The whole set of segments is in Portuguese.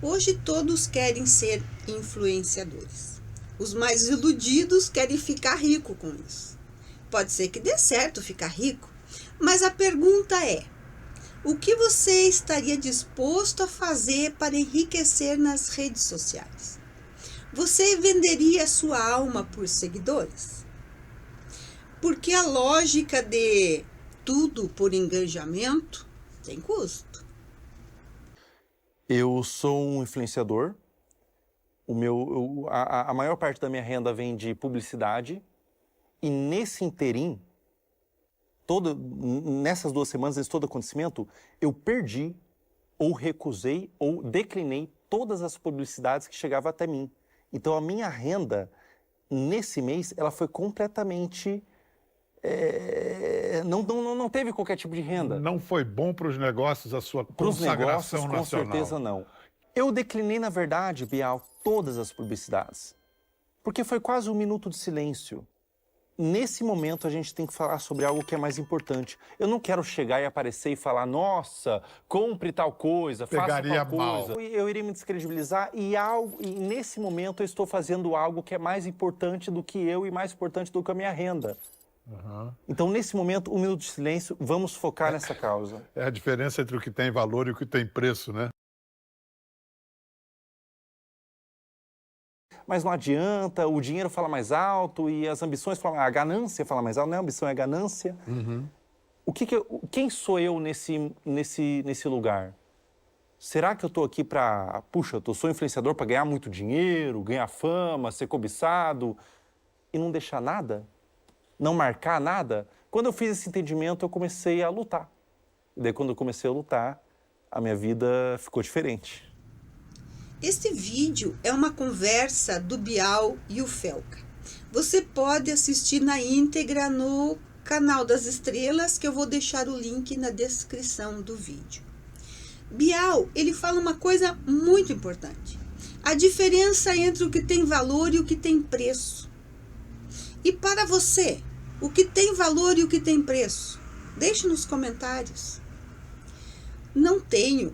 Hoje todos querem ser influenciadores. Os mais iludidos querem ficar rico com isso. Pode ser que dê certo ficar rico, mas a pergunta é: o que você estaria disposto a fazer para enriquecer nas redes sociais? Você venderia sua alma por seguidores? Porque a lógica de tudo por engajamento tem custo. Eu sou um influenciador. A maior parte da minha renda vem de publicidade. E nesse interim, nessas 2 semanas, nesse todo acontecimento, eu perdi, ou recusei, ou declinei todas as publicidades que chegavam até mim. Então a minha renda, nesse mês, ela foi completamente... não teve qualquer tipo de renda. Não foi bom para os negócios a sua Para os negócios, consagração com nacional? certeza não. Eu declinei, na verdade, Bial, todas as publicidades. Porque foi quase 1 minuto de silêncio. Nesse momento, a gente tem que falar sobre algo que é mais importante. Eu não quero chegar e aparecer e falar, nossa, compre tal coisa, faça tal coisa. Eu iria me descredibilizar e nesse momento eu estou fazendo algo que é mais importante do que eu e mais importante do que a minha renda. Então, nesse momento, 1 minuto de silêncio, vamos focar nessa causa. É a diferença entre o que tem valor e o que tem preço, né? Mas não adianta, o dinheiro fala mais alto e as ambições falam, a ganância fala mais alto, não é a ambição, é a ganância. Quem sou eu nesse lugar? Será que eu estou aqui para, eu sou influenciador para ganhar muito dinheiro, ganhar fama, ser cobiçado e não deixar nada? Não marcar nada? Quando eu fiz esse entendimento, eu comecei a lutar. E daí, quando eu comecei a lutar, a minha vida ficou diferente. Este vídeo é uma conversa do Bial e o Felca. Você pode assistir na íntegra no canal das Estrelas, que eu vou deixar o link na descrição do vídeo. Bial, ele fala uma coisa muito importante: a diferença entre o que tem valor e o que tem preço. E para você, o que tem valor e o que tem preço? Deixe nos comentários. Não tenho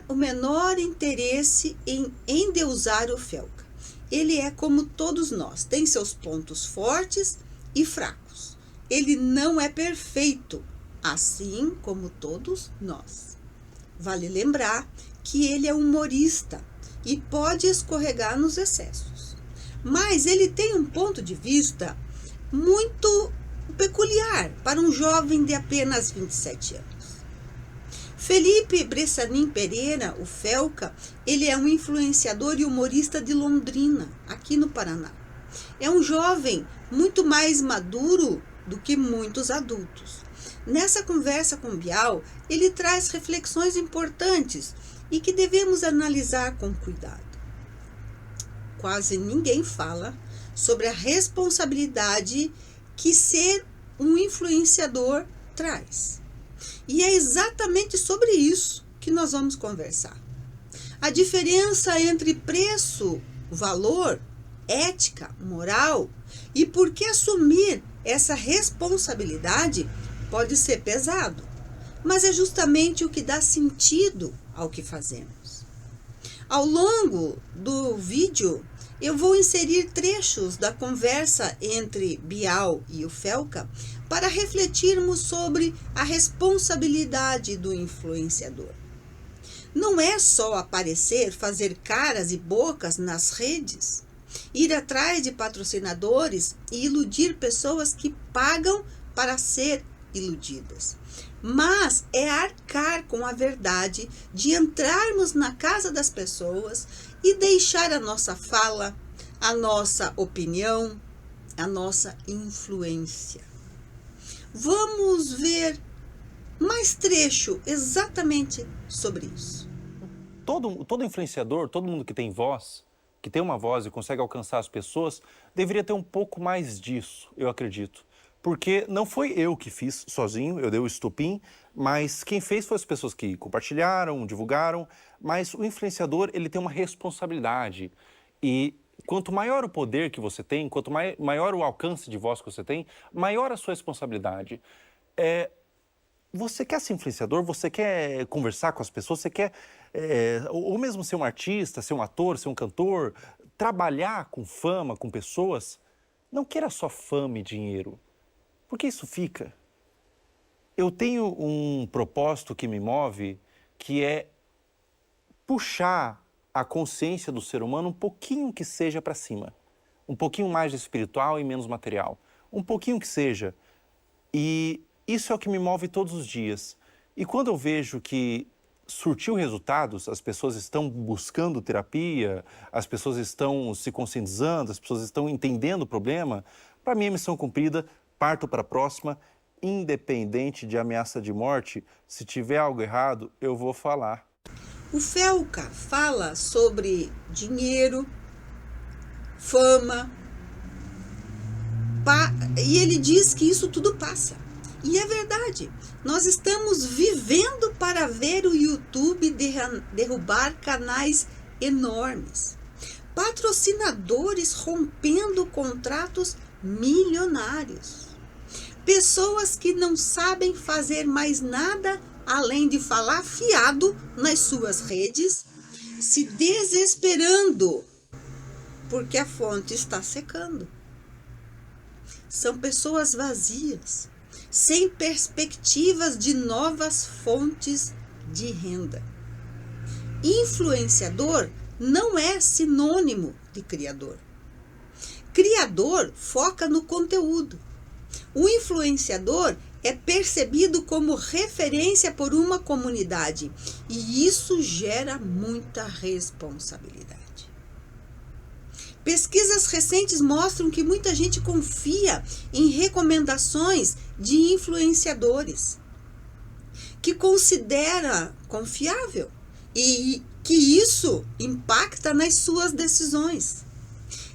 o menor interesse em endeusar o Felca. Ele é como todos nós, tem seus pontos fortes e fracos. Ele não é perfeito, assim como todos nós. Vale lembrar que ele é humorista e pode escorregar nos excessos. Mas ele tem um ponto de vista muito peculiar para um jovem de apenas 27 anos. Felipe Bressanin Pereira, o Felca, ele é um influenciador e humorista de Londrina, aqui no Paraná. É um jovem muito mais maduro do que muitos adultos. Nessa conversa com Bial, ele traz reflexões importantes e que devemos analisar com cuidado. Quase ninguém fala sobre a responsabilidade que ser um influenciador traz. E é exatamente sobre isso que nós vamos conversar. A diferença entre preço, valor, ética, moral e por que assumir essa responsabilidade pode ser pesado, mas é justamente o que dá sentido ao que fazemos. Ao longo do vídeo, eu vou inserir trechos da conversa entre Bial e o Felca para refletirmos sobre a responsabilidade do influenciador. Não é só aparecer, fazer caras e bocas nas redes, ir atrás de patrocinadores e iludir pessoas que pagam para ser iludidas. Mas é arcar com a verdade de entrarmos na casa das pessoas e deixar a nossa fala, a nossa opinião, a nossa influência. Vamos ver mais trecho exatamente sobre isso. Todo influenciador, todo mundo que tem voz, que tem uma voz e consegue alcançar as pessoas, deveria ter um pouco mais disso, eu acredito. Porque não foi eu que fiz sozinho, eu dei o estopim, mas quem fez foi as pessoas que compartilharam, divulgaram, mas o influenciador, ele tem uma responsabilidade. E quanto maior o poder que você tem, quanto maior o alcance de voz que você tem, maior a sua responsabilidade. você quer ser influenciador, você quer conversar com as pessoas, você quer, ou mesmo ser um artista, ser um ator, ser um cantor, trabalhar com fama, com pessoas, não queira só fama e dinheiro, porque isso fica. Eu tenho um propósito que me move, que é puxar a consciência do ser humano um pouquinho que seja para cima. Um pouquinho mais de espiritual e menos material. Um pouquinho que seja. E isso é o que me move todos os dias. E quando eu vejo que surtiu resultados, as pessoas estão buscando terapia, as pessoas estão se conscientizando, as pessoas estão entendendo o problema, para mim é missão cumprida, parto para a próxima, independente de ameaça de morte, se tiver algo errado, eu vou falar. O Felca fala sobre dinheiro, fama, e ele diz que isso tudo passa. E é verdade, nós estamos vivendo para ver o YouTube derrubar canais enormes, patrocinadores rompendo contratos milionários, pessoas que não sabem fazer mais nada além de falar fiado nas suas redes, se desesperando porque a fonte está secando. São pessoas vazias, sem perspectivas de novas fontes de renda. Influenciador não é sinônimo de criador. Criador foca no conteúdo. O influenciador é percebido como referência por uma comunidade e isso gera muita responsabilidade. Pesquisas recentes mostram que muita gente confia em recomendações de influenciadores, que considera confiável e que isso impacta nas suas decisões.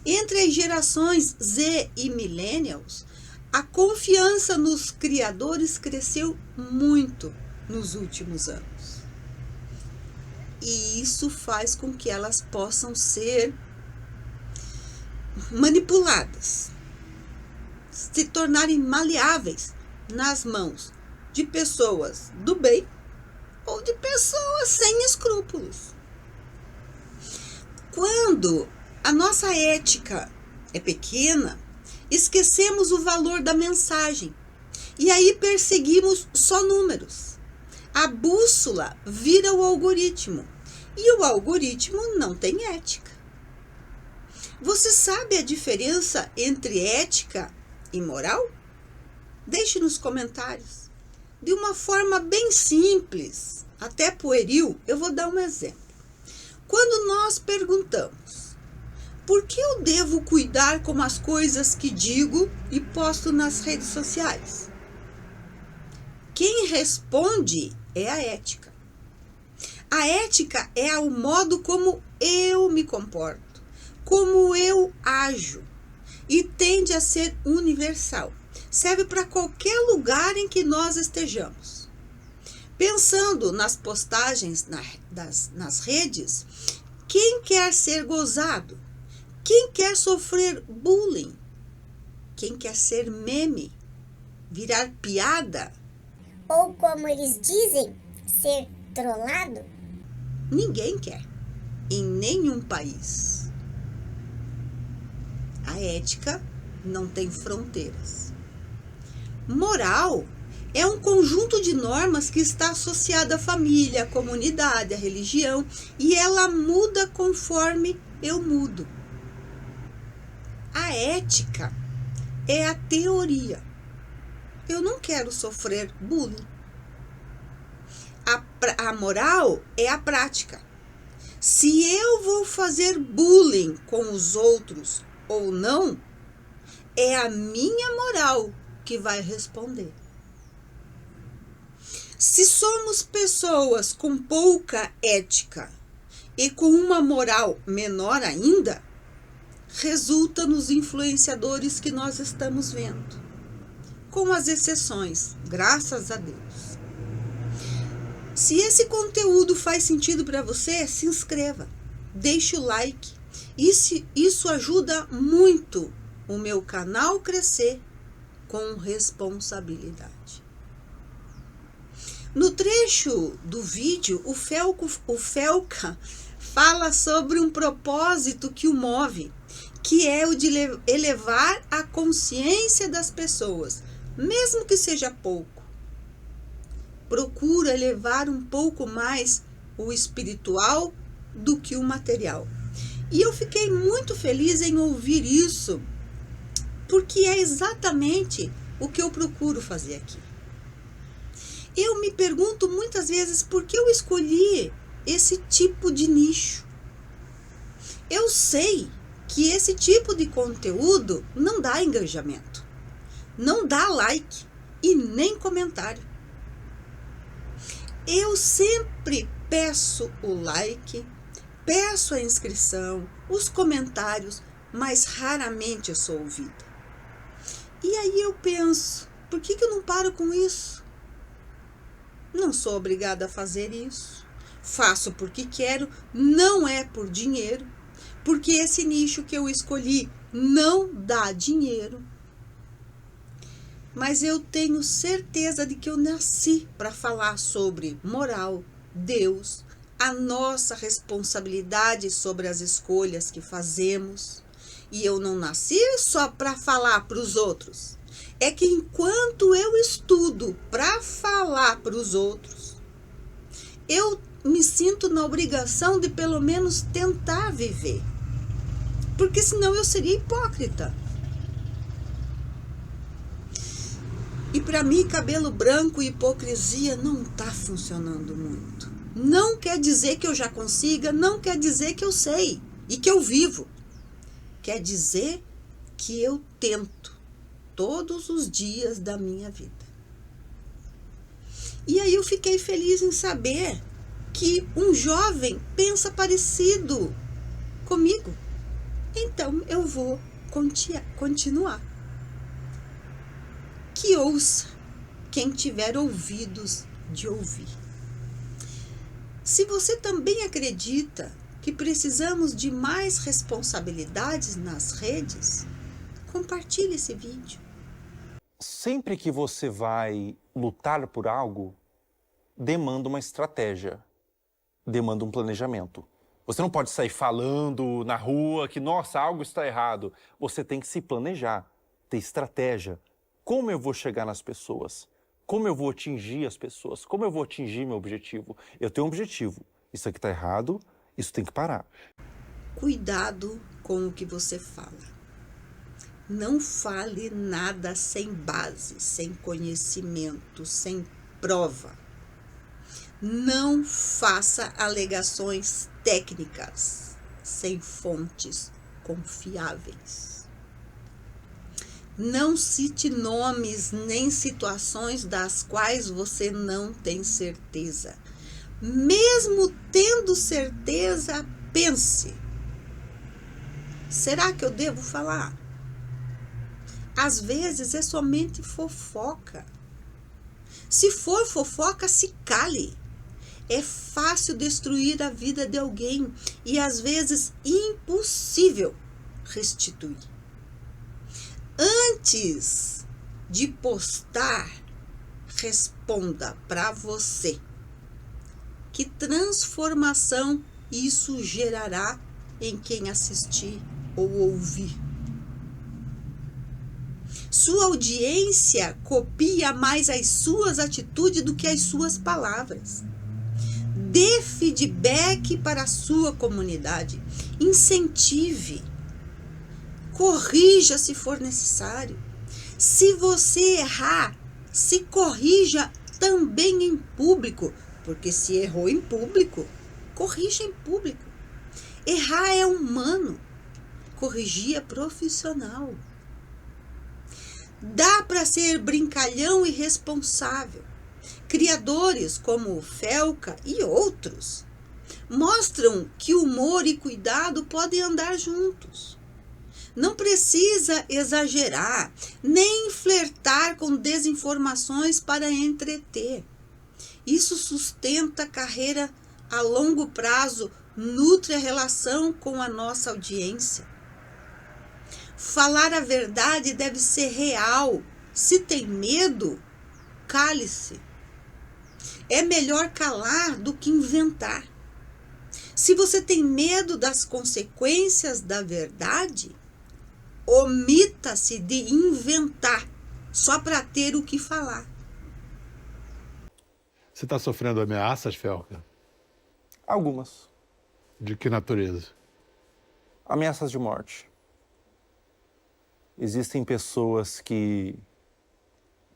Entre as gerações Z e Millennials, a confiança nos criadores cresceu muito nos últimos anos. E isso faz com que elas possam ser manipuladas, se tornarem maleáveis nas mãos de pessoas do bem ou de pessoas sem escrúpulos. Quando a nossa ética é pequena, esquecemos o valor da mensagem e aí perseguimos só números. A bússola vira o algoritmo e o algoritmo não tem ética. Você sabe a diferença entre ética e moral? Deixe nos comentários. De uma forma bem simples, até pueril, eu vou dar um exemplo. Quando nós perguntamos: por que eu devo cuidar com as coisas que digo e posto nas redes sociais? Quem responde é a ética. A ética é o modo como eu me comporto, como eu ajo, e tende a ser universal. Serve para qualquer lugar em que nós estejamos. Pensando nas postagens nas redes, quem quer ser gozado? Quem quer sofrer bullying? Quem quer ser meme? Virar piada? Ou como eles dizem, ser trollado? Ninguém quer, em nenhum país. A ética não tem fronteiras. Moral é um conjunto de normas que está associado à família, à comunidade, à religião, e ela muda conforme eu mudo. A ética é a teoria. Eu não quero sofrer bullying. A moral é a prática. Se eu vou fazer bullying com os outros ou não, é a minha moral que vai responder. Se somos pessoas com pouca ética e com uma moral menor ainda, resulta nos influenciadores que nós estamos vendo, com as exceções, graças a Deus. Se esse conteúdo faz sentido para você, se inscreva, deixe o like. Isso ajuda muito o meu canal crescer com responsabilidade. No trecho do vídeo, o Felca fala sobre um propósito que o move, que é o de elevar a consciência das pessoas, mesmo que seja pouco. Procura elevar um pouco mais o espiritual do que o material. E eu fiquei muito feliz em ouvir isso, porque é exatamente o que eu procuro fazer aqui. Eu me pergunto muitas vezes por que eu escolhi esse tipo de nicho. Eu sei que esse tipo de conteúdo não dá engajamento, não dá like e nem comentário. Eu sempre peço o like, peço a inscrição, os comentários, mas raramente eu sou ouvida. E aí eu penso, por que eu não paro com isso? Não sou obrigada a fazer isso. Faço porque quero, não é por dinheiro, porque esse nicho que eu escolhi não dá dinheiro. Mas eu tenho certeza de que eu nasci para falar sobre moral, Deus, a nossa responsabilidade sobre as escolhas que fazemos. E eu não nasci só para falar para os outros. É que enquanto eu estudo para falar para os outros, eu me sinto na obrigação de pelo menos tentar viver. Porque senão eu seria hipócrita. E para mim, cabelo branco e hipocrisia não está funcionando muito. Não quer dizer que eu já consiga, não quer dizer que eu sei e que eu vivo. Quer dizer que eu tento todos os dias da minha vida. E aí eu fiquei feliz em saber que um jovem pensa parecido comigo. Então eu vou continuar. Que ouça quem tiver ouvidos de ouvir. Se você também acredita que precisamos de mais responsabilidades nas redes, compartilhe esse vídeo. Sempre que você vai lutar por algo, demanda uma estratégia, demanda um planejamento. Você não pode sair falando na rua que, nossa, algo está errado. Você tem que se planejar, ter estratégia. Como eu vou chegar nas pessoas? Como eu vou atingir as pessoas? Como eu vou atingir meu objetivo? Eu tenho um objetivo. Isso aqui está errado, isso tem que parar. Cuidado com o que você fala. Não fale nada sem base, sem conhecimento, sem prova. Não faça alegações técnicas sem fontes confiáveis. Não cite nomes nem situações das quais você não tem certeza. Mesmo tendo certeza, pense. Será que eu devo falar? Às vezes é somente fofoca. Se for fofoca, se cale. É fácil destruir a vida de alguém e às vezes impossível restituir. Antes de postar, responda para você. Que transformação isso gerará em quem assistir ou ouvir? Sua audiência copia mais as suas atitudes do que as suas palavras. Dê feedback para a sua comunidade. Incentive. Corrija se for necessário. Se você errar, se corrija também em público. Porque se errou em público, corrija em público. Errar é humano. Corrigir é profissional. Dá para ser brincalhão e responsável. Criadores como o Felca e outros mostram que humor e cuidado podem andar juntos. Não precisa exagerar, nem flertar com desinformações para entreter. Isso sustenta a carreira a longo prazo, nutre a relação com a nossa audiência. Falar a verdade deve ser real. Se tem medo, cale-se. É melhor calar do que inventar. Se você tem medo das consequências da verdade, omita-se de inventar só para ter o que falar. Você está sofrendo ameaças, Felca? Algumas. De que natureza? Ameaças de morte. Existem pessoas que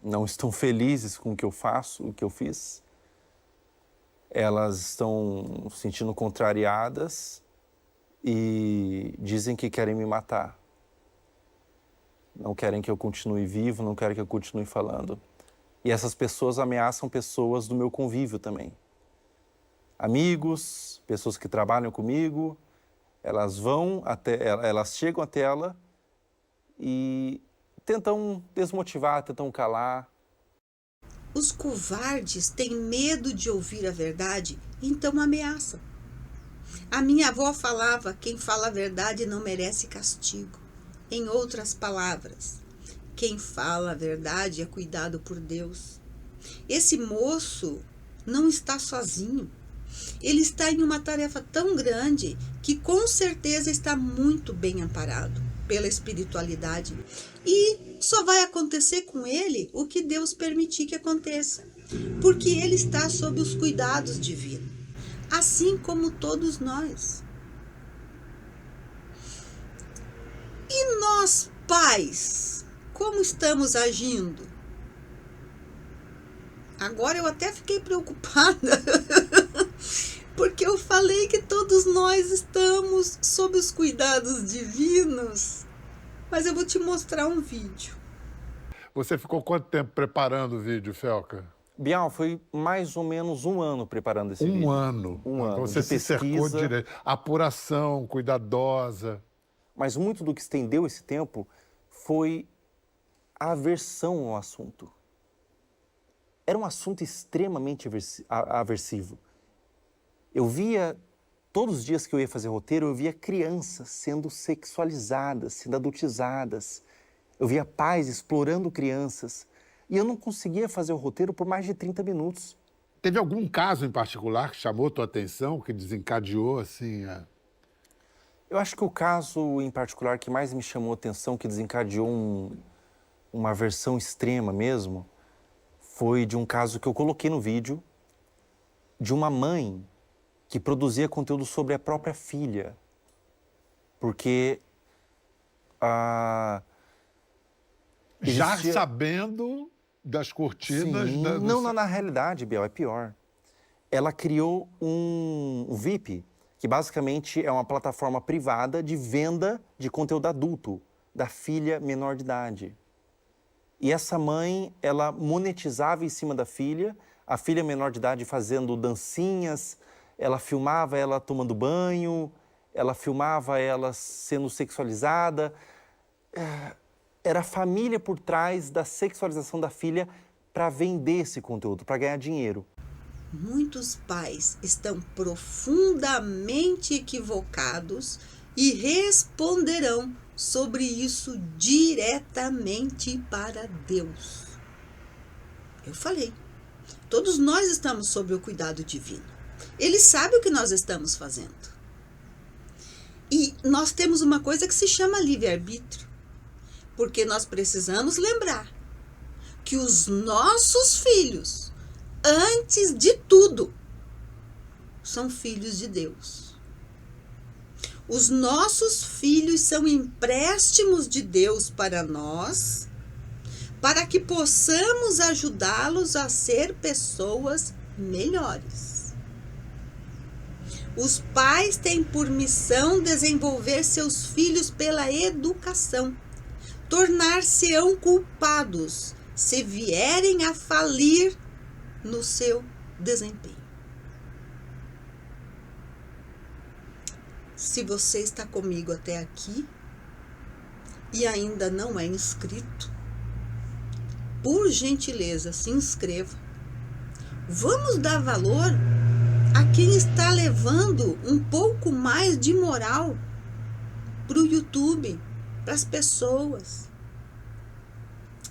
não estão felizes com o que eu faço, o que eu fiz. Elas estão se sentindo contrariadas e dizem que querem me matar. Não querem que eu continue vivo, não querem que eu continue falando. E essas pessoas ameaçam pessoas do meu convívio também. Amigos, pessoas que trabalham comigo, elas chegam até ela e tentam desmotivar, tentam calar. Os covardes têm medo de ouvir a verdade, então ameaçam. A minha avó falava: quem fala a verdade não merece castigo. Em outras palavras, quem fala a verdade é cuidado por Deus. Esse moço não está sozinho. Ele está em uma tarefa tão grande que com certeza está muito bem amparado pela espiritualidade. E só vai acontecer com ele o que Deus permitir que aconteça, porque ele está sob os cuidados divinos, assim como todos nós. E nós, pais, como estamos agindo? Agora eu até fiquei preocupada, porque eu falei que todos nós estamos sob os cuidados divinos. Mas eu vou te mostrar um vídeo. Você ficou quanto tempo preparando o vídeo, Felca? Bial, foi mais ou menos 1 ano preparando esse vídeo. 1 ano. Um ano. Você de se cercou pesquisa. direito. Apuração, cuidadosa. Mas muito do que estendeu esse tempo foi a aversão ao assunto. Era um assunto extremamente aversivo. Eu via, todos os dias que eu ia fazer roteiro, eu via crianças sendo sexualizadas, sendo adultizadas. Eu via pais explorando crianças. E eu não conseguia fazer o roteiro por mais de 30 minutos. Teve algum caso em particular que chamou tua atenção, que desencadeou, assim, Eu acho que o caso em particular que mais me chamou a atenção, que desencadeou uma aversão extrema mesmo, foi de um caso que eu coloquei no vídeo, de uma mãe que produzia conteúdo sobre a própria filha. Porque Já existia... sabendo das cortinas... Sim. Não, na realidade, Biel, é pior. Ela criou um VIP, que basicamente é uma plataforma privada de venda de conteúdo adulto, da filha menor de idade. E essa mãe, ela monetizava em cima da filha, a filha menor de idade fazendo dancinhas, ela filmava ela tomando banho, ela filmava ela sendo sexualizada. Era a família por trás da sexualização da filha para vender esse conteúdo, para ganhar dinheiro. Muitos pais estão profundamente equivocados e responderão sobre isso diretamente para Deus. Eu falei, todos nós estamos sob o cuidado divino. Ele sabe o que nós estamos fazendo. E nós temos uma coisa que se chama livre-arbítrio, porque nós precisamos lembrar que os nossos filhos, antes de tudo, são filhos de Deus. Os nossos filhos são empréstimos de Deus para nós, para que possamos ajudá-los a ser pessoas melhores. Os pais têm por missão desenvolver seus filhos pela educação, tornar-se-ão culpados se vierem a falir no seu desempenho. Se você está comigo até aqui e ainda não é inscrito, por gentileza, se inscreva. Vamos dar valor a quem está levando um pouco mais de moral para o YouTube, para as pessoas.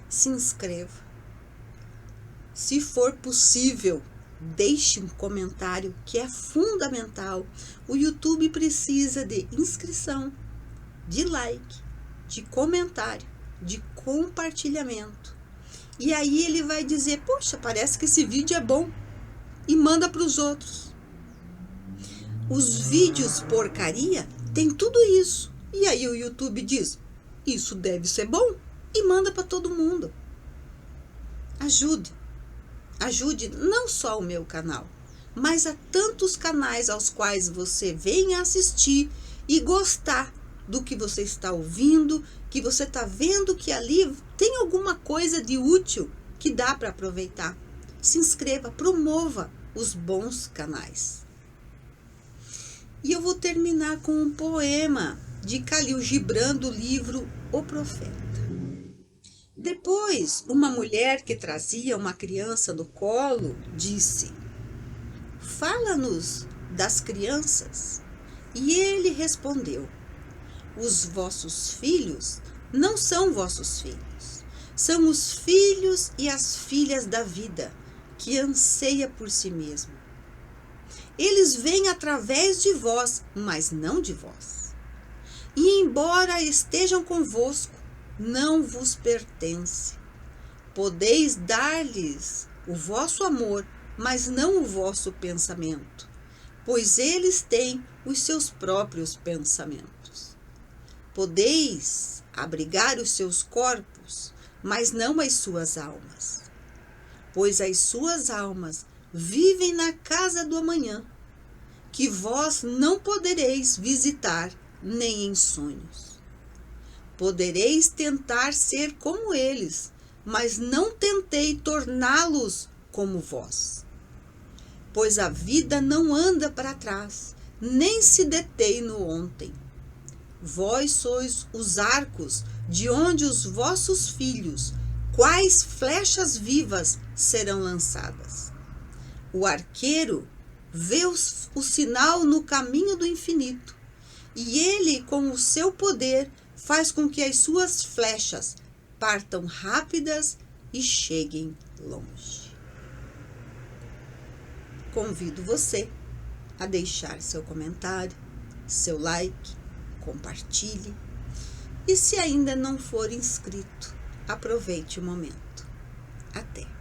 Se inscreva. Se for possível, deixe um comentário, que é fundamental. O YouTube precisa de inscrição, de like, de comentário, de compartilhamento. E aí ele vai dizer, poxa, parece que esse vídeo é bom, e manda para os outros. Os vídeos porcaria tem tudo isso. E aí o YouTube diz, isso deve ser bom, e manda para todo mundo. Ajude não só o meu canal, mas a tantos canais aos quais você vem assistir e gostar do que você está ouvindo, que você está vendo que ali tem alguma coisa de útil que dá para aproveitar. Se inscreva, promova os bons canais. E eu vou terminar com um poema de Khalil Gibran do livro O Profeta. Depois, uma mulher que trazia uma criança no colo disse, fala-nos das crianças. E ele respondeu, os vossos filhos não são vossos filhos, são os filhos e as filhas da vida, que anseia por si mesmo. Eles vêm através de vós, mas não de vós. E embora estejam convosco, não vos pertence. Podeis dar-lhes o vosso amor, mas não o vosso pensamento, pois eles têm os seus próprios pensamentos. Podeis abrigar os seus corpos, mas não as suas almas, pois as suas almas vivem na casa do amanhã, que vós não podereis visitar nem em sonhos. Podereis tentar ser como eles, mas não tentei torná-los como vós. Pois a vida não anda para trás, nem se detém no ontem. Vós sois os arcos de onde os vossos filhos, quais flechas vivas, serão lançadas. O arqueiro vê o sinal no caminho do infinito, e ele, com o seu poder, faz com que as suas flechas partam rápidas e cheguem longe. Convido você a deixar seu comentário, seu like, compartilhe. E se ainda não for inscrito, aproveite o momento. Até!